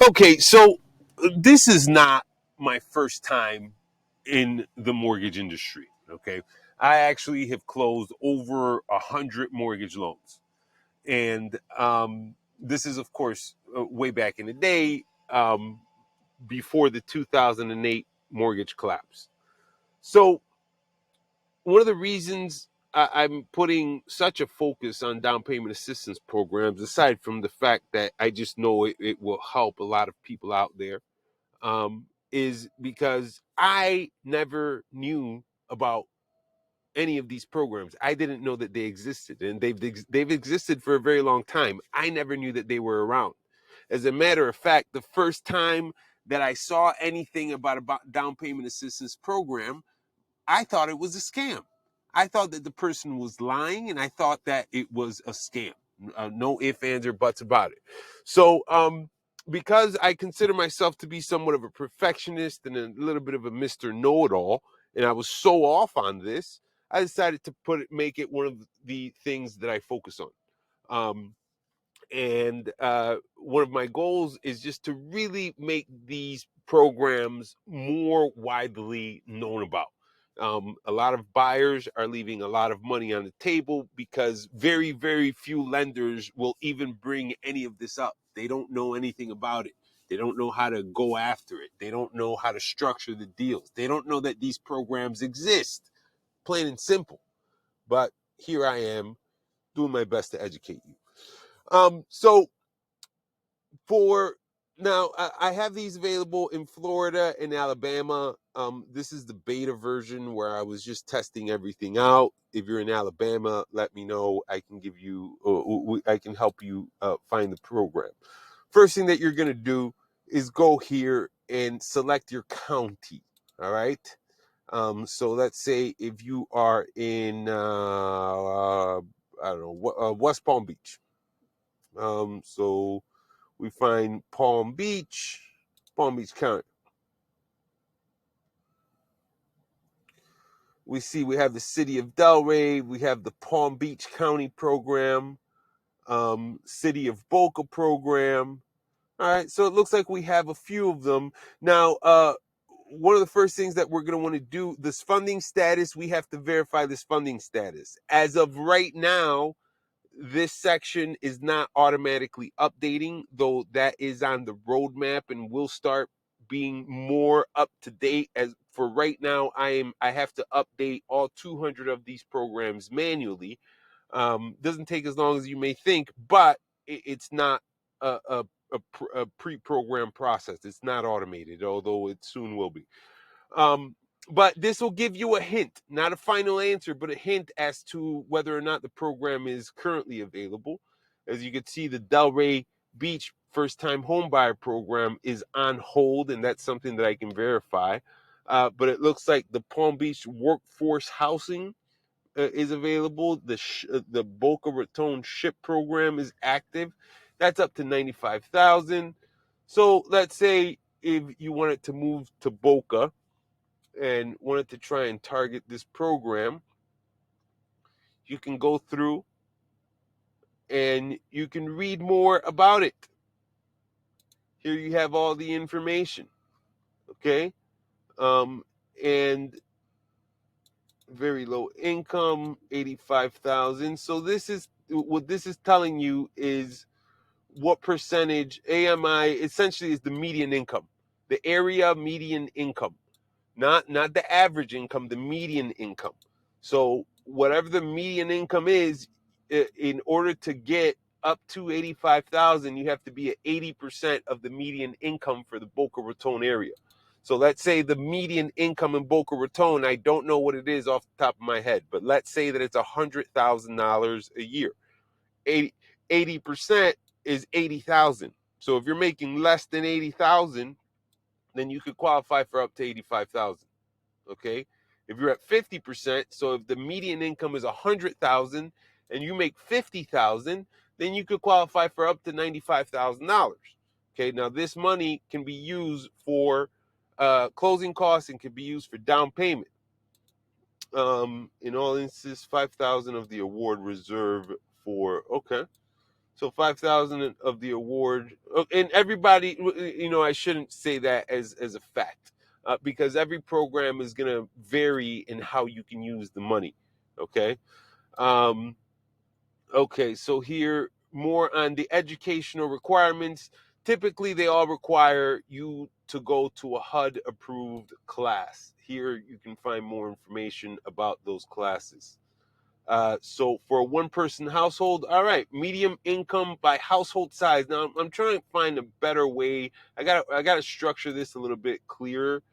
Okay, so this is not my first time in the mortgage industry. Okay, I actually have closed over 100 mortgage loans, and this is, of course, way back in the day, before the 2008 mortgage collapse. So one of the reasons I'm putting such a focus on down payment assistance programs, aside from the fact that I just know it will help a lot of people out there, is because I never knew about any of these programs. I didn't know that they existed, and they've existed for a very long time. I never knew that they were around. As a matter of fact, the first time that I saw anything about down payment assistance program, I thought it was a scam. I thought that the person was lying, and I thought that it was a scam. No ifs, ands, or buts about it. So, because I consider myself to be somewhat of a perfectionist and a little bit of a Mr. Know-it-all, and I was so off on this, I decided to make it one of the things that I focus on. And one of my goals is just to really make these programs more widely known about. A lot of buyers are leaving a lot of money on the table because very, very few lenders will even bring any of this up. They don't know anything about it. They don't know how to go after it. They don't know how to structure the deals. They don't know that these programs exist, plain and simple. But here I am doing my best to educate you. So for now, I have these available in Florida and Alabama. This is the beta version where I was just testing everything out. If you're in Alabama, let me know. I can give you, I can help you find the program. First thing that you're going to do is go here and select your county. All right. So let's say if you are in, I don't know, West Palm Beach. So we find Palm Beach County. We see we have the city of Delray, we have the Palm Beach County program, city of Boca program. All right, so it looks like we have a few of them. Now, one of the first things that we're going to want to do, this funding status, we have to verify this funding status. As of right now, this section is not automatically updating, though that is on the roadmap and will start being more up to date. As for right now, I have to update all 200 of these programs manually. Doesn't take as long as you may think, but it's not a pre-programmed process. It's not automated, although it soon will be. But this will give you a hint, not a final answer, but a hint as to whether or not the program is currently available. As you can see, the Delray Beach first-time homebuyer program is on hold, and that's something that I can verify. But it looks like the Palm Beach workforce housing is available. The Boca Raton ship program is active. That's up to 95,000. So let's say if you wanted to move to Boca and wanted to try and target this program, you can go through and you can read more about it. Here you have all the information, okay? And very low income, 85,000. So this is what this is telling you is what percentage AMI essentially is the median income, the area median income. Not the average income, the median income. So whatever the median income is, in order to get up to 85,000, you have to be at 80% of the median income for the Boca Raton area. So let's say the median income in Boca Raton, I don't know what it is off the top of my head, but let's say that it's $100,000 a year. 80% is 80,000. So if you're making less than 80,000, then you could qualify for up to 85,000. Okay, if you're at 50%, so if the median income is 100,000 and you make 50,000, then you could qualify for up to $95,000. Okay, now this money can be used for closing costs and can be used for down payment. In all instances, 5,000 of the award reserve for, okay, So 5,000 of the award, and everybody, I shouldn't say that as a fact, because every program is going to vary in how you can use the money. Okay. Um, okay. So here, more on the educational requirements. Typically, they all require you to go to a HUD approved class. Here, you can find more information about those classes. So for a one-person household, all right, medium income by household size. Now I'm trying to find a better way. I gotta structure this a little bit clearer.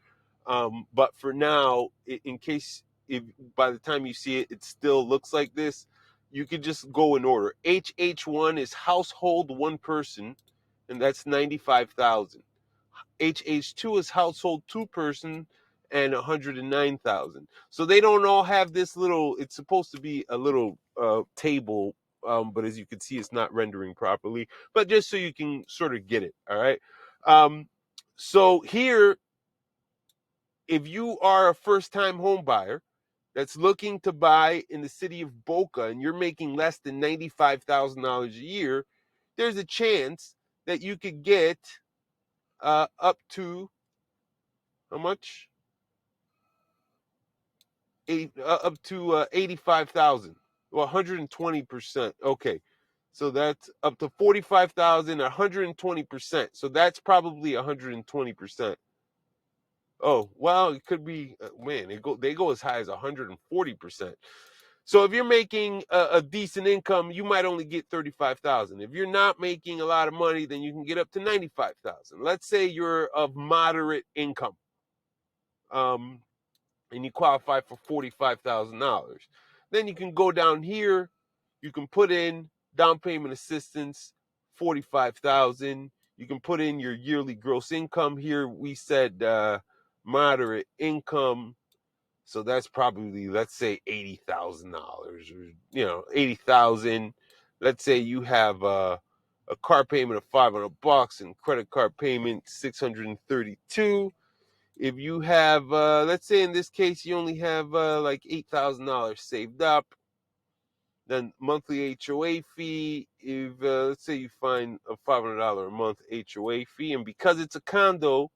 But for now, in case if by the time you see it, it still looks like this, you could just go in order. HH1 is household one person, and that's 95,000. HH2 is household two person and 109,000. So they don't all have this little, it's supposed to be a little table, but as you can see, it's not rendering properly. But just so you can sort of get it, all right? So here, if you are a first-time home buyer that's looking to buy in the city of Boca and you're making less than $95,000 a year, there's a chance that you could get up to how much? Up to 85,000, well, 120%. Okay, so that's up to 45,000, 120%. So that's probably 120%. Oh, well, it could be, man, they go as high as 140%. So if you're making a decent income, you might only get 35,000. If you're not making a lot of money, then you can get up to 95,000. Let's say you're of moderate income. And you qualify for $45,000. Then you can go down here, you can put in down payment assistance, 45,000. You can put in your yearly gross income here. We said moderate income, so that's probably, let's say, $80,000 or 80,000. Let's say you have a car payment of $500 and credit card payment 632. If you have, let's say in this case, you only have like $8,000 saved up, then monthly HOA fee, if let's say you find a $500 a month HOA fee, and because it's a condo,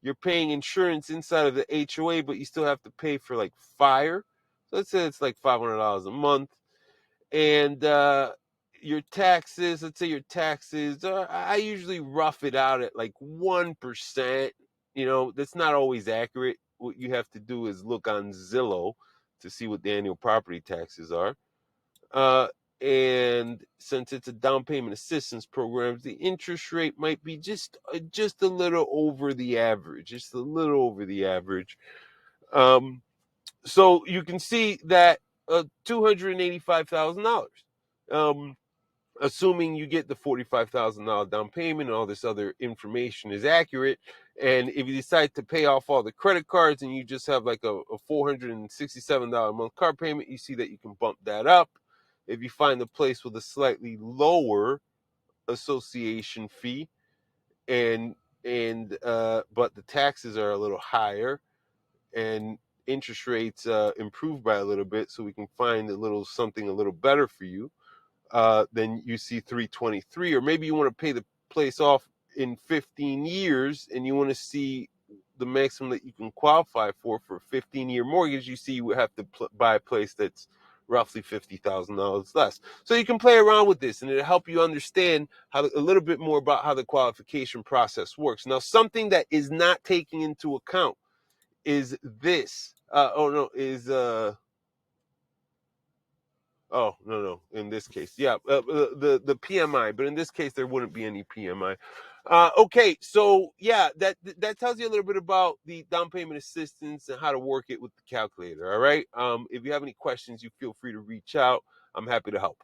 you're paying insurance inside of the HOA, but you still have to pay for like fire. So let's say it's like $500 a month. And your taxes, let's say your taxes, I usually rough it out at like 1%. That's not always accurate. What you have to do is look on Zillow to see what the annual property taxes are. And since it's a down payment assistance program, the interest rate might be just a little over the average, just a little over the average. So you can see that $285,000. Assuming you get the $45,000 down payment and all this other information is accurate, and if you decide to pay off all the credit cards and you just have like a $467 a month car payment, you see that you can bump that up. If you find a place with a slightly lower association fee and but the taxes are a little higher and interest rates improve by a little bit, so we can find something a little better for you, then you see 323. Or maybe you want to pay the place off in 15 years and you want to see the maximum that you can qualify for a 15-year mortgage. You see you would have to buy a place that's roughly $50,000 less. So you can play around with this and it'll help you understand a little bit more about how the qualification process works. Now, something that is not taking into account is this. Oh, no. In this case, yeah, the PMI, but in this case, there wouldn't be any PMI. Okay, so yeah, that tells you a little bit about the down payment assistance and how to work it with the calculator. All right. If you have any questions, you feel free to reach out. I'm happy to help.